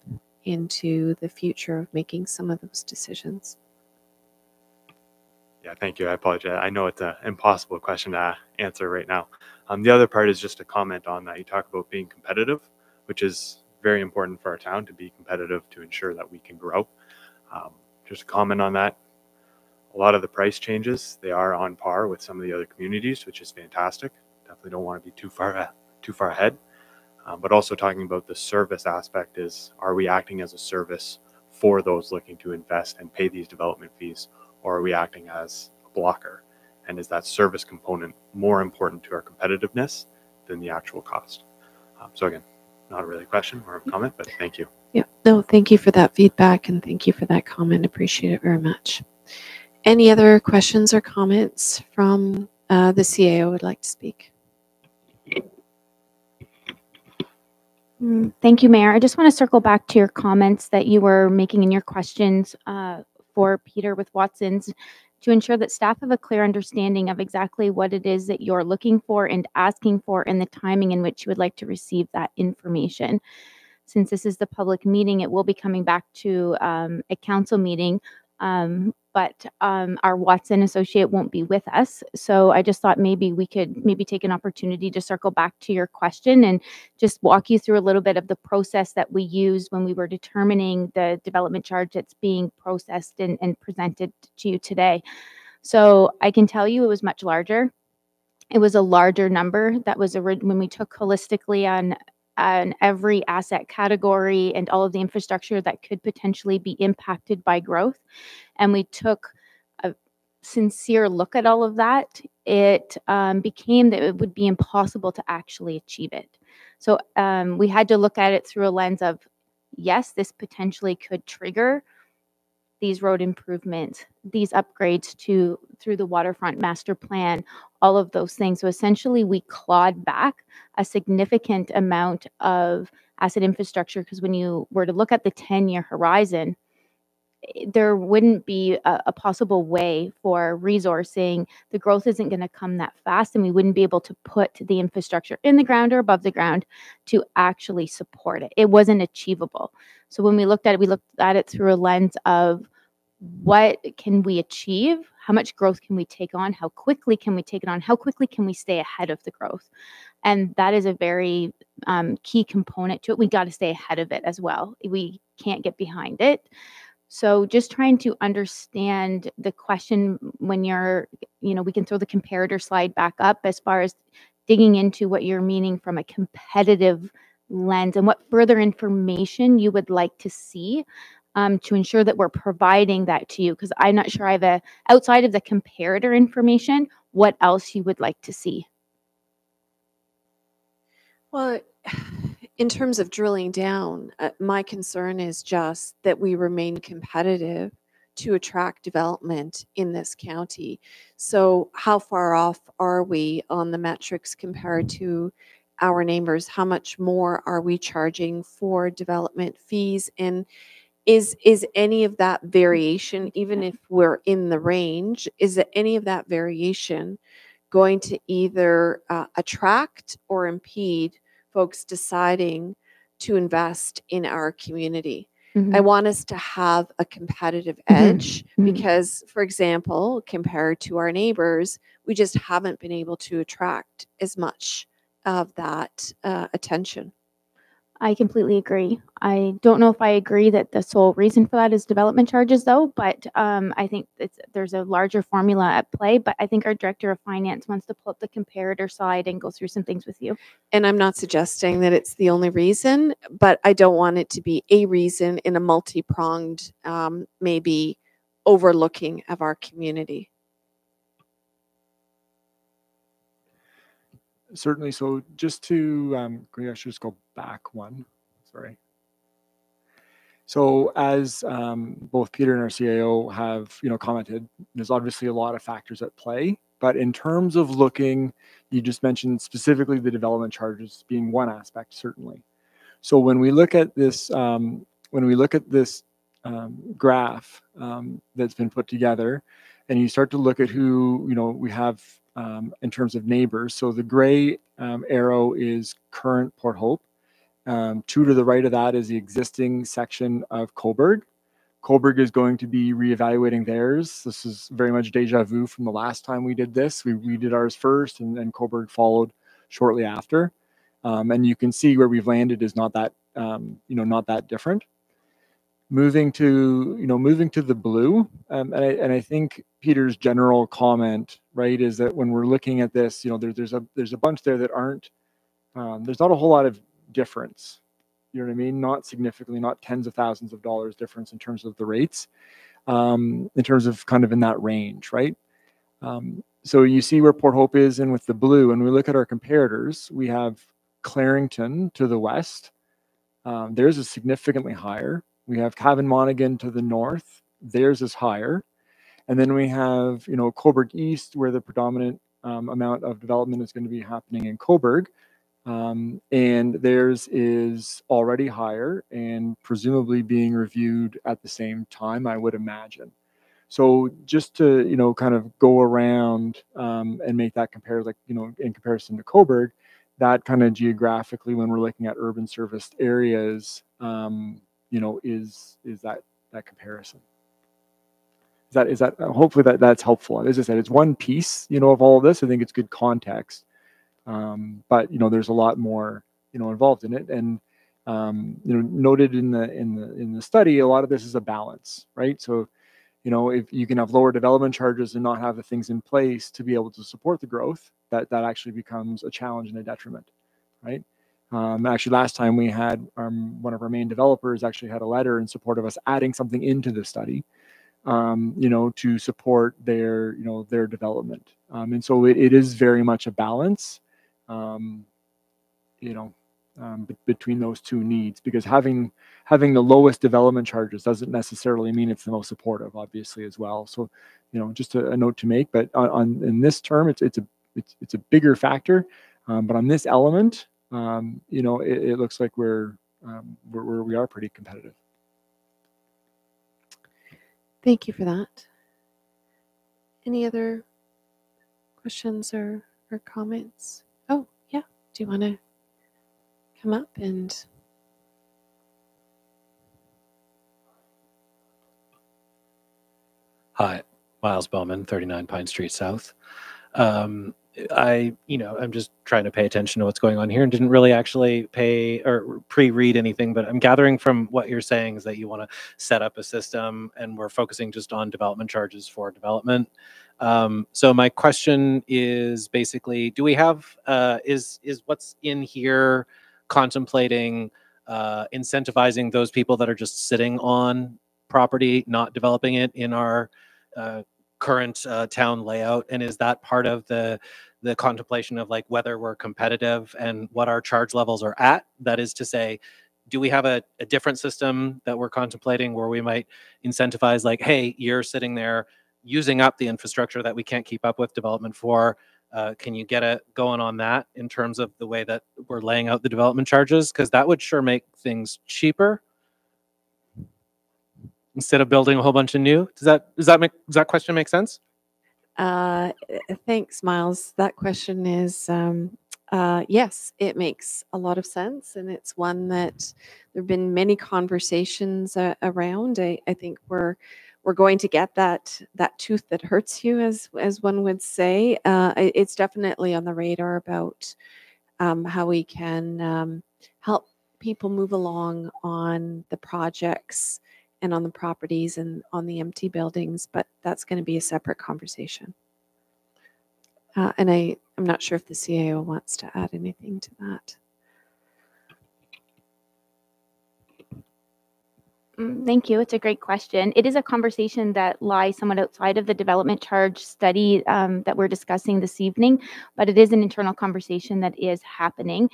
into the future of making some of those decisions. Yeah, thank you. I apologize. I know it's an impossible question to answer right now. The other part is just to comment on that. You talk about being competitive, which is very important for our town to be competitive to ensure that we can grow. Just a comment on that. A lot of the price changes, they are on par with some of the other communities, which is fantastic. Definitely don't want to be too far ahead. But also talking about the service aspect is, are we acting as a service for those looking to invest and pay these development fees, or are we acting as a blocker? And is that service component more important to our competitiveness than the actual cost? So again, not really a question or a comment, but thank you. Yeah, no, thank you for that feedback and thank you for that comment. Appreciate it very much. Any other questions or comments from the CAO would like to speak? Thank you, Mayor. I just want to circle back to your comments that you were making in your questions for Peter with Watson's, to ensure that staff have a clear understanding of exactly what it is that you're looking for and asking for and the timing in which you would like to receive that information. Since this is the public meeting, it will be coming back to a council meeting, but our Watson associate won't be with us. So I just thought maybe we could take an opportunity to circle back to your question and just walk you through a little bit of the process that we used when we were determining the development charge that's being processed and presented to you today. So I can tell you it was much larger. It was a larger number that was when we took holistically on every asset category and all of the infrastructure that could potentially be impacted by growth. And we took a sincere look at all of that. It became that it would be impossible to actually achieve it. So we had to look at it through a lens of, yes, this potentially could trigger these road improvements, these upgrades through the waterfront master plan, all of those things. So essentially we clawed back a significant amount of asset infrastructure, because when you were to look at the 10-year horizon, there wouldn't be a possible way for resourcing. The growth isn't going to come that fast, and we wouldn't be able to put the infrastructure in the ground or above the ground to actually support it. It wasn't achievable. So when we looked at it through a lens of what can we achieve? How much growth can we take on? How quickly can we take it on? How quickly can we stay ahead of the growth? And that is a very key component to it. We got to stay ahead of it as well. We can't get behind it. So just trying to understand the question when we can throw the comparator slide back up as far as digging into what you're meaning from a competitive lens and what further information you would like to see to ensure that we're providing that to you. Because I'm not sure outside of the comparator information, what else you would like to see. Well, in terms of drilling down, my concern is just that we remain competitive to attract development in this county. So how far off are we on the metrics compared to our neighbors? How much more are we charging for development fees? And is any of that variation, even if we're in the range, is any of that variation going to either attract or impede folks deciding to invest in our community? Mm-hmm. I want us to have a competitive edge because, for example, compared to our neighbors, we just haven't been able to attract as much of that attention. I completely agree. I don't know if I agree that the sole reason for that is development charges, though, but I think there's a larger formula at play. But I think our director of finance wants to pull up the comparator side and go through some things with you. And I'm not suggesting that it's the only reason, but I don't want it to be a reason in a multi-pronged, maybe overlooking of our community. Certainly. So just to, I should just go back one. Sorry. So as both Peter and our CAO have, commented, there's obviously a lot of factors at play. But in terms of looking, you just mentioned specifically the development charges being one aspect, certainly. So when we look at this, graph that's been put together, and you start to look at who we have in terms of neighbors. So the gray arrow is current Port Hope. Two to the right of that is the existing section of Cobourg. Cobourg is going to be reevaluating theirs. This is very much deja vu from the last time we did this. We did ours first, and then Cobourg followed shortly after. And you can see where we've landed is not that not that different. Moving to the blue, and I think Peter's general comment, right, is that when we're looking at this, there's a bunch there that aren't. There's not a whole lot of difference. You know what I mean? Not significantly, not tens of thousands of dollars difference in terms of the rates, in terms of kind of in that range, right? So you see where Port Hope is, and with the blue, and we look at our comparators, we have Clarington to the west. Theirs is significantly higher. We have Cavan Monaghan to the north. Theirs is higher. And then we have, Cobourg East, where the predominant amount of development is going to be happening in Cobourg. And theirs is already higher and presumably being reviewed at the same time, I would imagine. So just to, kind of go around and make that compare, like, in comparison to Cobourg, that kind of geographically, when we're looking at urban serviced areas, is that comparison. Is that hopefully that's helpful. As I said, it's one piece, of all of this. I think it's good context. But there's a lot more involved in it, and noted in the study, a lot of this is a balance, right? So if you can have lower development charges and not have the things in place to be able to support the growth, that actually becomes a challenge and a detriment, right? Actually, last time we had one of our main developers actually had a letter in support of us adding something into the study, to support their development, and so it is very much a balance. Between those two needs, because having the lowest development charges doesn't necessarily mean it's the most supportive, obviously, as well. So, just a note to make. But in this term, it's a bigger factor. But on this element, it looks like we are pretty competitive. Thank you for that. Any other questions or comments? Oh, yeah. Do you want to come up and... Hi, Miles Bowman, 39 Pine Street South. I'm just trying to pay attention to what's going on here and didn't really actually pre-read anything, but I'm gathering from what you're saying is that you want to set up a system and we're focusing just on development charges for development. So my question is basically, do we have, is what's in here contemplating incentivizing those people that are just sitting on property, not developing it in our current town layout? And is that part of the contemplation of like whether we're competitive and what our charge levels are at? That is to say, do we have a different system that we're contemplating where we might incentivize like, hey, you're sitting there using up the infrastructure that we can't keep up with development for. Can you get it going on that in terms of the way that we're laying out the development charges? Because that would sure make things cheaper instead of building a whole bunch of new. Does that question make sense? Thanks, Miles. That question is, yes, it makes a lot of sense. And it's one that there have been many conversations around. I think we're going to get that tooth that hurts you, as one would say. It's definitely on the radar about how we can help people move along on the projects and on the properties and on the empty buildings, but that's going to be a separate conversation. And I'm not sure if the CAO wants to add anything to that. Thank you. It's a great question. It is a conversation that lies somewhat outside of the development charge study that we're discussing this evening, but it is an internal conversation that is happening,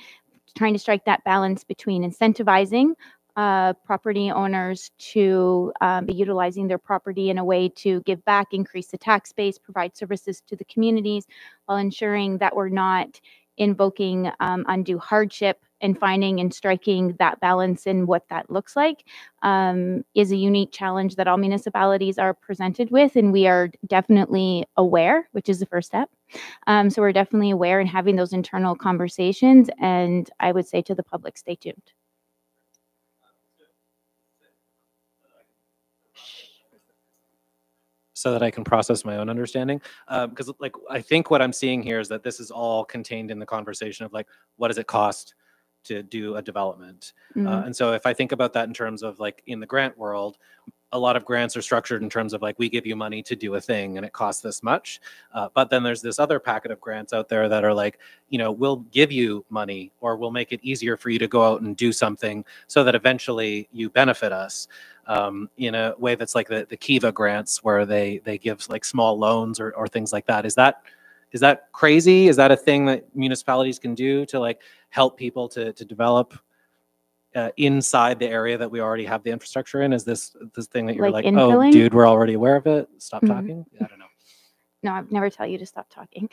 trying to strike that balance between incentivizing property owners to be utilizing their property in a way to give back, increase the tax base, provide services to the communities, while ensuring that we're not invoking undue hardship and finding and striking that balance in what that looks like is a unique challenge that all municipalities are presented with, and we are definitely aware, which is the first step. So we're definitely aware and having those internal conversations, and I would say to the public, stay tuned. So that I can process my own understanding. Because like, I think what I'm seeing here is that this is all contained in the conversation of like, what does it cost to do a development? And so if I think about that in terms of like in the grant world, a lot of grants are structured in terms of like, we give you money to do a thing and it costs this much. But then there's this other packet of grants out there that are like, you know, we'll give you money or we'll make it easier for you to go out and do something so that eventually you benefit us. In a way that's like the Kiva grants where they give like small loans or things like that. Is that crazy? Is that a thing that municipalities can do to like help people to develop inside the area that we already have the infrastructure in? Is this thing that you're like, infilling? Oh, dude, we're already aware of it. Stop talking. I don't know. No, I've never tell you to stop talking.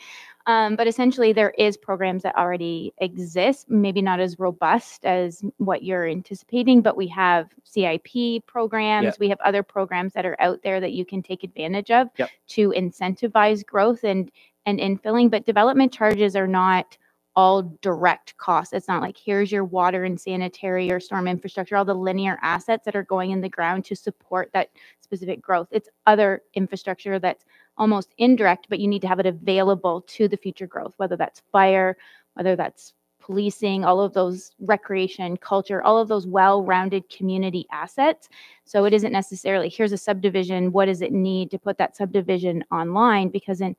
But essentially there is programs that already exist, maybe not as robust as what you're anticipating, but we have CIP programs. Yep. We have other programs that are out there that you can take advantage of Yep. to incentivize growth and infilling. But development charges are not all direct costs. It's not like here's your water and sanitary or storm infrastructure, all the linear assets that are going in the ground to support that specific growth. It's other infrastructure that's almost indirect, but you need to have it available to the future growth, whether that's fire, whether that's policing, all of those recreation, culture, all of those well-rounded community assets. So it isn't necessarily here's a subdivision, what does it need to put that subdivision online? Because in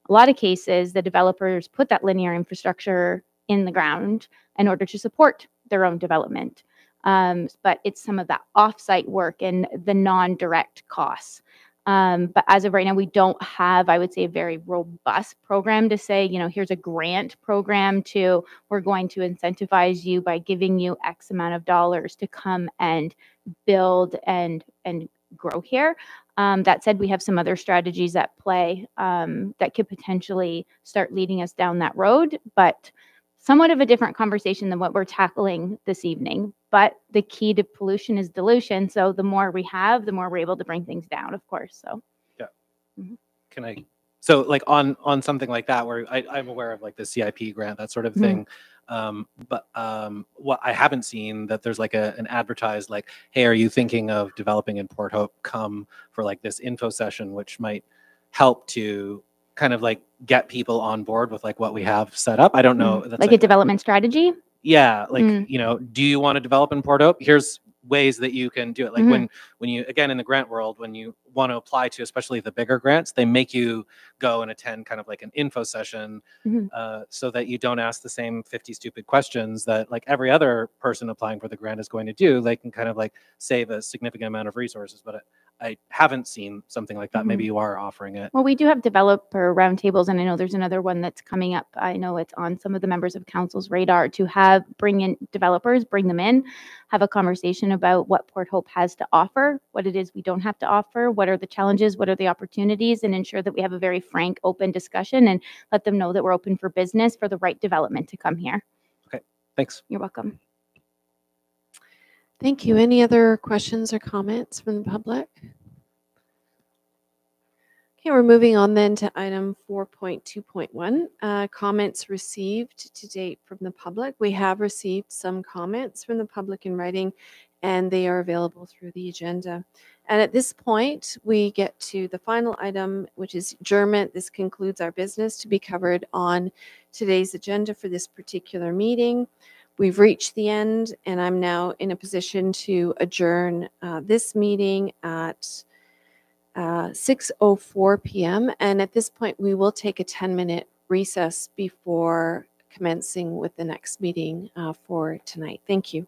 a lot of cases, the developers put that linear infrastructure in the ground in order to support their own development. But it's some of that offsite work and the non-direct costs. But as of right now, we don't have, I would say, a very robust program to say, you know, here's a grant program we're going to incentivize you by giving you X amount of dollars to come and build and grow here. That said, we have some other strategies at play that could potentially start leading us down that road, but somewhat of a different conversation than what we're tackling this evening. But the key to pollution is dilution. So the more we have, the more we're able to bring things down, of course. So yeah. Can I? So like on something like that, where I'm aware of like the CIP grant, that sort of thing. But what I haven't seen that there's like an advertised like, hey, are you thinking of developing in Port Hope? Come for like this info session, which might help to kind of like get people on board with like what we have set up. I don't know. That's like a development strategy. Yeah, like you know, do you want to develop in Port Hope? Here's ways that you can do it. Like when you, again, in the grant world, when you want to apply to, especially the bigger grants, they make you go and attend kind of like an info session so that you don't ask the same 50 stupid questions that like every other person applying for the grant is going to do. They can kind of like save a significant amount of resources, but I haven't seen something like that. Maybe you are offering it. Well, we do have developer roundtables, and I know there's another one that's coming up. I know it's on some of the members of council's radar to bring in developers, bring them in, have a conversation about what Port Hope has to offer, what it is we don't have to offer, what are the challenges, what are the opportunities, and ensure that we have a very frank, open discussion and let them know that we're open for business for the right development to come here. Okay, thanks. You're welcome. Thank you. Any other questions or comments from the public? Okay, we're moving on then to item 4.2.1, comments received to date from the public. We have received some comments from the public in writing, and they are available through the agenda. And at this point, we get to the final item, which is adjournment. This concludes our business to be covered on today's agenda for this particular meeting. We've reached the end, and I'm now in a position to adjourn this meeting at 6:04 p.m. And at this point, we will take a 10-minute recess before commencing with the next meeting for tonight. Thank you.